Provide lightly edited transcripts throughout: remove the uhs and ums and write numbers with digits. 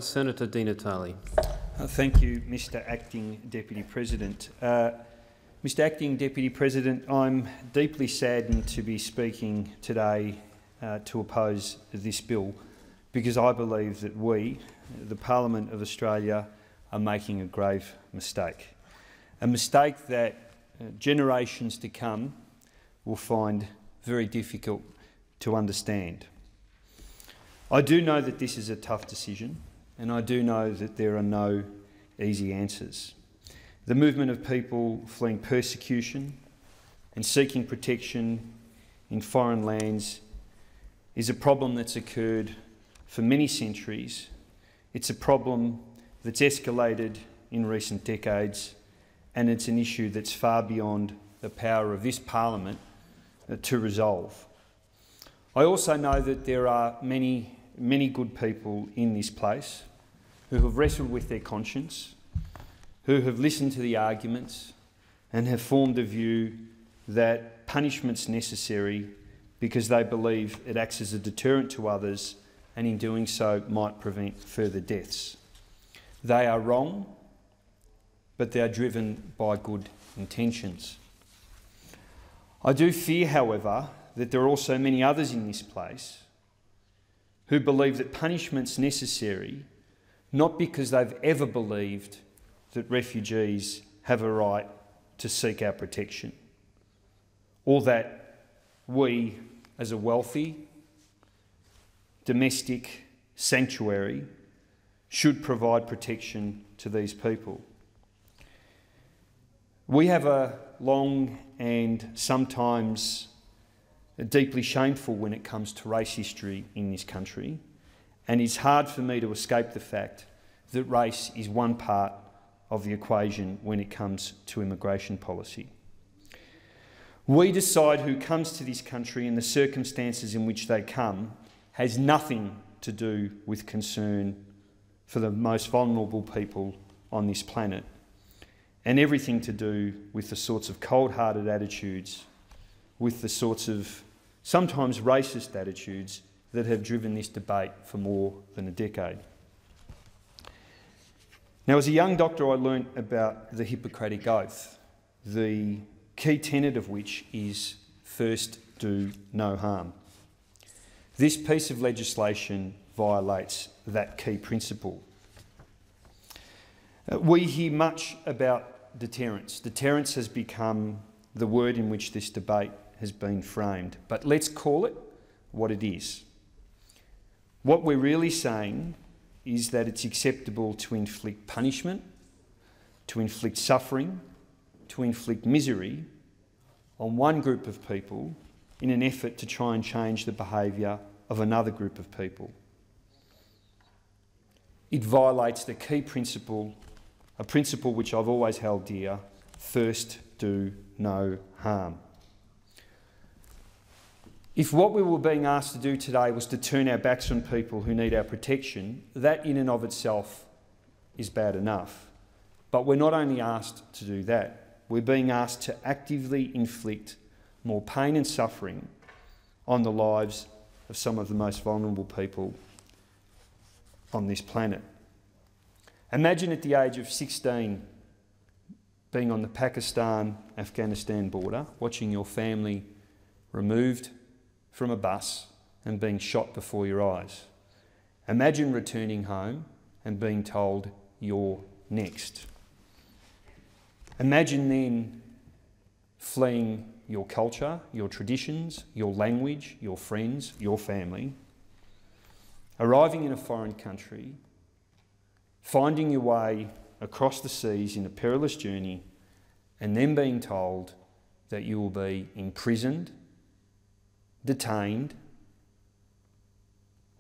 Senator Di Natale. Thank you, Mr Acting Deputy President. Mr Acting Deputy President, I'm deeply saddened to be speaking today to oppose this bill because I believe that we, the Parliament of Australia, are making a grave mistake. A mistake that generations to come will find very difficult to understand. I do know that this is a tough decision, and I do know that there are no easy answers. The movement of people fleeing persecution and seeking protection in foreign lands is a problem that's occurred for many centuries. It's a problem that's escalated in recent decades, and it's an issue that's far beyond the power of this Parliament to resolve. I also know that there are many good people in this place who have wrestled with their conscience, who have listened to the arguments and have formed a view that punishment's necessary because they believe it acts as a deterrent to others and in doing so might prevent further deaths. They are wrong, but they are driven by good intentions. I do fear, however, that there are also many others in this place who believe that punishment's necessary not because they've ever believed that refugees have a right to seek our protection, or that we, as a wealthy, domestic sanctuary, should provide protection to these people. We have a long and sometimes deeply shameful when it comes to race history in this country, and it's hard for me to escape the fact that race is one part of the equation when it comes to immigration policy. We decide who comes to this country and the circumstances in which they come has nothing to do with concern for the most vulnerable people on this planet, and everything to do with the sorts of cold-hearted attitudes, with the sorts of sometimes racist attitudes that have driven this debate for more than a decade. Now, as a young doctor, I learnt about the Hippocratic Oath, the key tenet of which is first do no harm. This piece of legislation violates that key principle. We hear much about deterrence. Deterrence has become the word in which this debate has been framed, but let's call it what it is. What we're really saying is that it's acceptable to inflict punishment, to inflict suffering, to inflict misery on one group of people in an effort to try and change the behaviour of another group of people. It violates the key principle, a principle which I've always held dear: first do no harm. If what we were being asked to do today was to turn our backs on people who need our protection, that in and of itself is bad enough. But we're not only asked to do that, we're being asked to actively inflict more pain and suffering on the lives of some of the most vulnerable people on this planet. Imagine at the age of 16 being on the Pakistan-Afghanistan border, watching your family removed from a bus and being shot before your eyes. Imagine returning home and being told you're next. Imagine then fleeing your culture, your traditions, your language, your friends, your family, arriving in a foreign country, finding your way across the seas in a perilous journey, and then being told that you will be imprisoned, detained,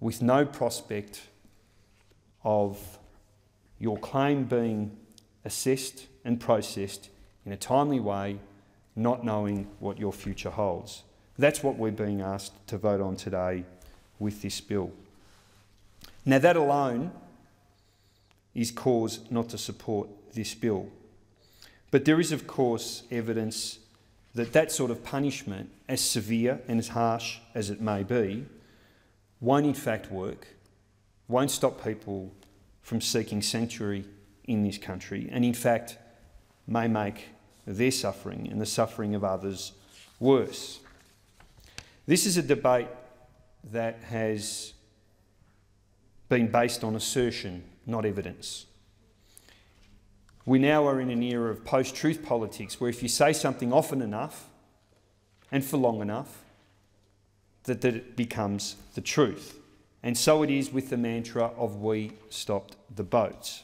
with no prospect of your claim being assessed and processed in a timely way, not knowing what your future holds. That's what we're being asked to vote on today with this bill. Now, that alone is cause not to support this bill. But there is, of course, evidence that that sort of punishment, as severe and as harsh as it may be, won't in fact work, won't stop people from seeking sanctuary in this country, and in fact may make their suffering and the suffering of others worse. This is a debate that has been based on assertion, not evidence. We now are in an era of post-truth politics where if you say something often enough and for long enough, that it becomes the truth. And so it is with the mantra of "we stopped the boats."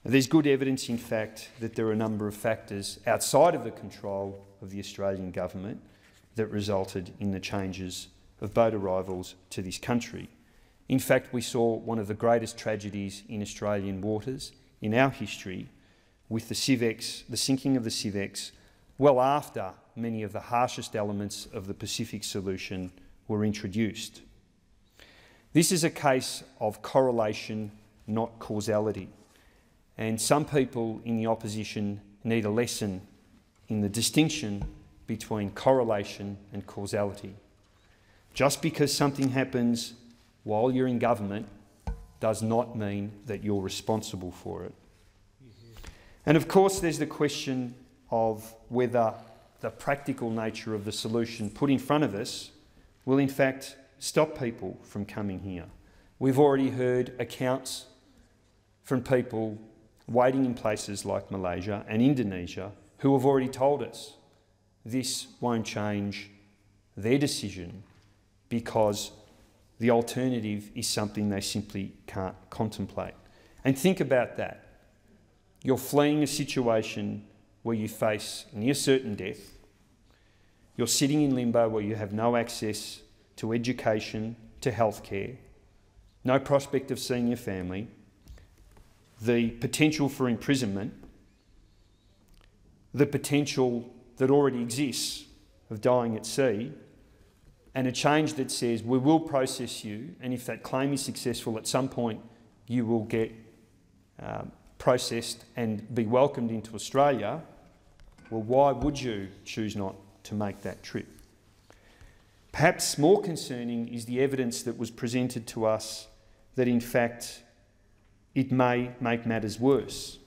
There's good evidence, in fact, that there are a number of factors outside of the control of the Australian government that resulted in the changes of boat arrivals to this country. In fact, we saw one of the greatest tragedies in Australian waters in our history with the sinking of the Civex, well after many of the harshest elements of the Pacific solution were introduced. This is a case of correlation, not causality. And some people in the opposition need a lesson in the distinction between correlation and causality. Just because something happens while you're in government does not mean that you're responsible for it. And of course, there's the question of whether the practical nature of the solution put in front of us will in fact stop people from coming here. We've already heard accounts from people waiting in places like Malaysia and Indonesia who have already told us this won't change their decision because the alternative is something they simply can't contemplate. And think about that. You're fleeing a situation where you face near certain death. You're sitting in limbo where you have no access to education, to healthcare, no prospect of seeing your family, the potential for imprisonment, the potential that already exists of dying at sea, and a change that says we will process you, and if that claim is successful at some point you will get processed and be welcomed into Australia. Well, why would you choose not to make that trip? Perhaps more concerning is the evidence that was presented to us that in fact it may make matters worse.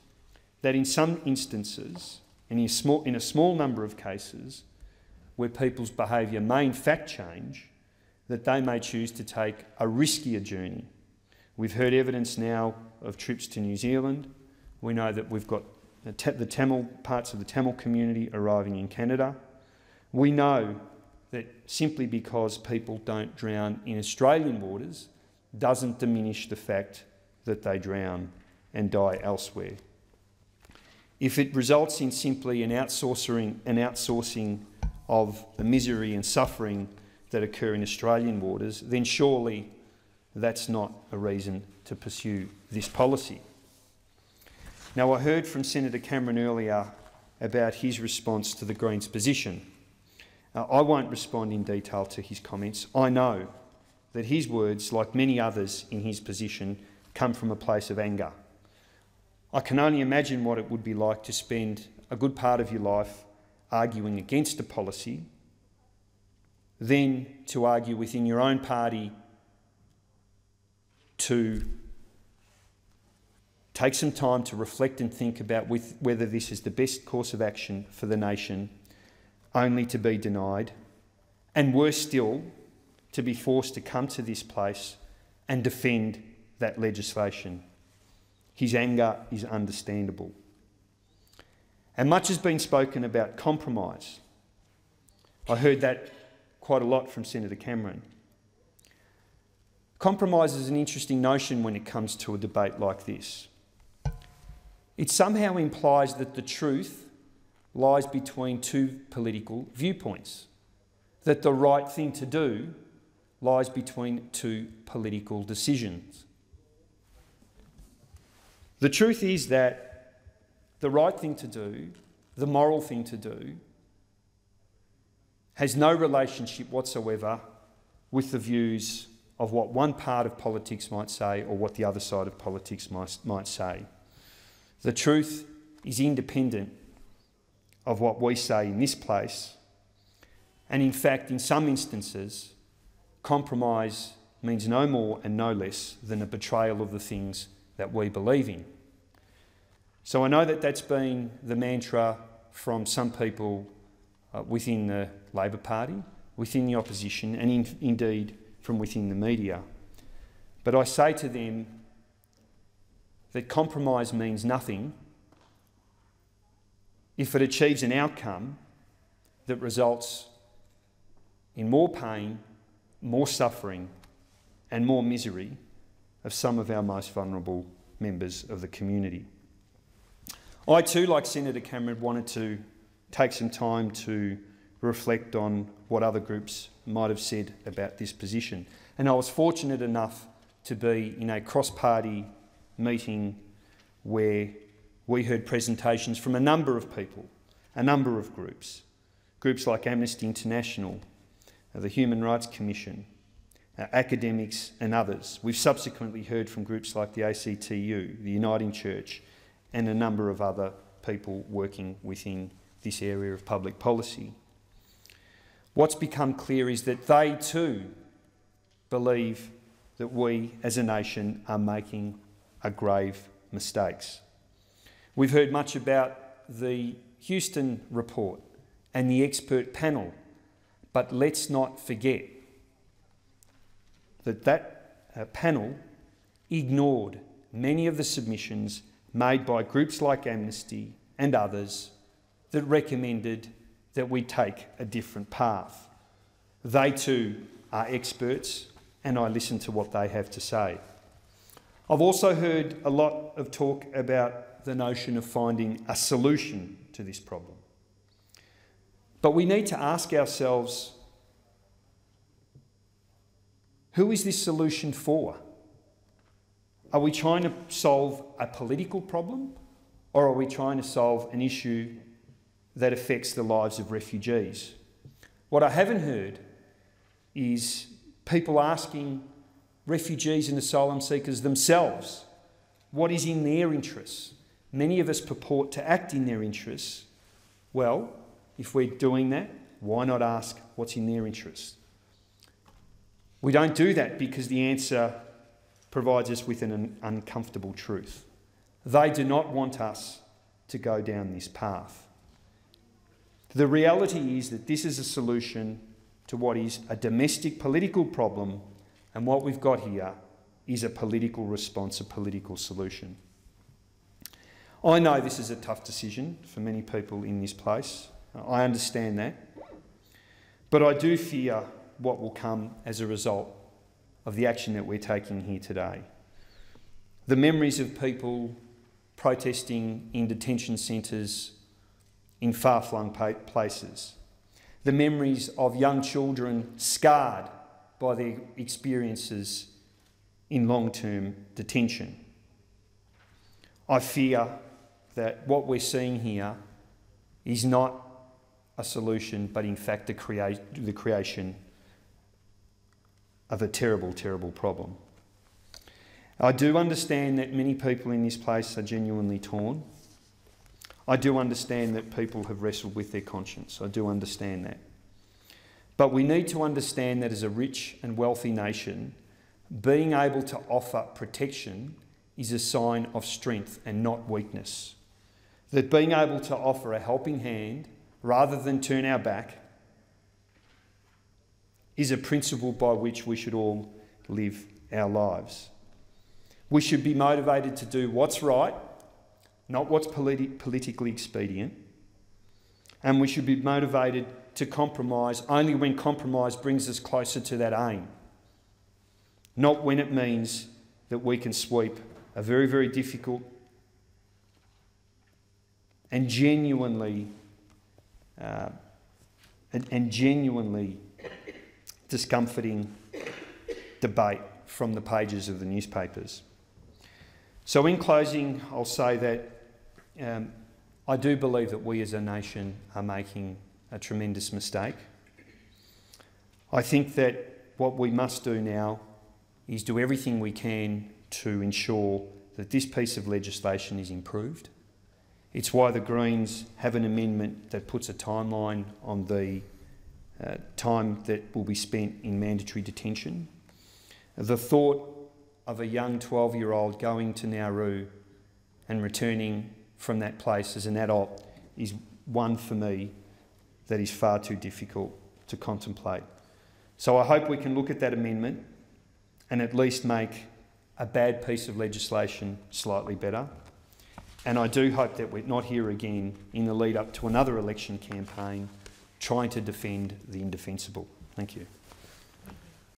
That in some instances, and in a small number of cases, where people's behaviour may in fact change, that they may choose to take a riskier journey. We've heard evidence now of trips to New Zealand. We know that we've got the Tamil parts of the Tamil community arriving in Canada. We know that simply because people don't drown in Australian waters doesn't diminish the fact that they drown and die elsewhere. If it results in simply an outsourcing of the misery and suffering that occur in Australian waters, then surely that's not a reason to pursue this policy. Now, I heard from Senator Cameron earlier about his response to the Greens' position. I won't respond in detail to his comments. I know that his words, like many others in his position, come from a place of anger. I can only imagine what it would be like to spend a good part of your life arguing against a policy, then to argue within your own party to take some time to reflect and think about whether this is the best course of action for the nation, only to be denied, and worse still, to be forced to come to this place and defend that legislation. His anger is understandable. And much has been spoken about compromise. I heard that quite a lot from Senator Cameron. Compromise is an interesting notion when it comes to a debate like this. It somehow implies that the truth lies between two political viewpoints, that the right thing to do lies between two political decisions. The truth is that the right thing to do, the moral thing to do, has no relationship whatsoever with the views of what one part of politics might say or what the other side of politics might say. The truth is independent of what we say in this place, and in fact, in some instances, compromise means no more and no less than a betrayal of the things that we believe in. So I know that that's been the mantra from some people within the Labor Party, within the opposition, and indeed from within the media. But I say to them that compromise means nothing if it achieves an outcome that results in more pain, more suffering, and more misery of some of our most vulnerable members of the community. I too, like Senator Cameron, wanted to take some time to reflect on what other groups might have said about this position. And I was fortunate enough to be in a cross-party meeting where we heard presentations from a number of people, a number of groups like Amnesty International, the Human Rights Commission, academics and others. We've subsequently heard from groups like the ACTU, the Uniting Church, and a number of other people working within this area of public policy. What's become clear is that they too believe that we as a nation are making grave mistakes. We've heard much about the Houston report and the expert panel, but let's not forget that that panel ignored many of the submissions made by groups like Amnesty and others that recommended that we take a different path. They too are experts, and I listen to what they have to say. I've also heard a lot of talk about the notion of finding a solution to this problem. But we need to ask ourselves, who is this solution for? Are we trying to solve a political problem, or are we trying to solve an issue that affects the lives of refugees? What I haven't heard is people asking refugees and asylum seekers themselves what is in their interests. Many of us purport to act in their interests. Well, if we're doing that, why not ask what's in their interests? We don't do that because the answer provides us with an uncomfortable truth. They do not want us to go down this path. The reality is that this is a solution to what is a domestic political problem, and what we've got here is a political response, a political solution. I know this is a tough decision for many people in this place. I understand that. But I do fear what will come as a result of the action that we're taking here today. The memories of people protesting in detention centres in far-flung places. The memories of young children scarred by their experiences in long-term detention. I fear that what we're seeing here is not a solution, but in fact the creation of a terrible, terrible problem. I do understand that many people in this place are genuinely torn. I do understand that people have wrestled with their conscience. I do understand that. But we need to understand that as a rich and wealthy nation, being able to offer protection is a sign of strength and not weakness. That being able to offer a helping hand rather than turn our back is a principle by which we should all live our lives. We should be motivated to do what's right, not what's politically expedient, and we should be motivated to compromise only when compromise brings us closer to that aim, not when it means that we can sweep a very, very difficult and genuinely discomforting debate from the pages of the newspapers. So in closing, I'll say that I do believe that we as a nation are making a tremendous mistake. I think that what we must do now is do everything we can to ensure that this piece of legislation is improved. It's why the Greens have an amendment that puts a timeline on the time that will be spent in mandatory detention. The thought of a young 12-year-old going to Nauru and returning from that place as an adult is one for me that is far too difficult to contemplate. So I hope we can look at that amendment and at least make a bad piece of legislation slightly better. And I do hope that we're not here again in the lead up to another election campaign trying to defend the indefensible. Thank you.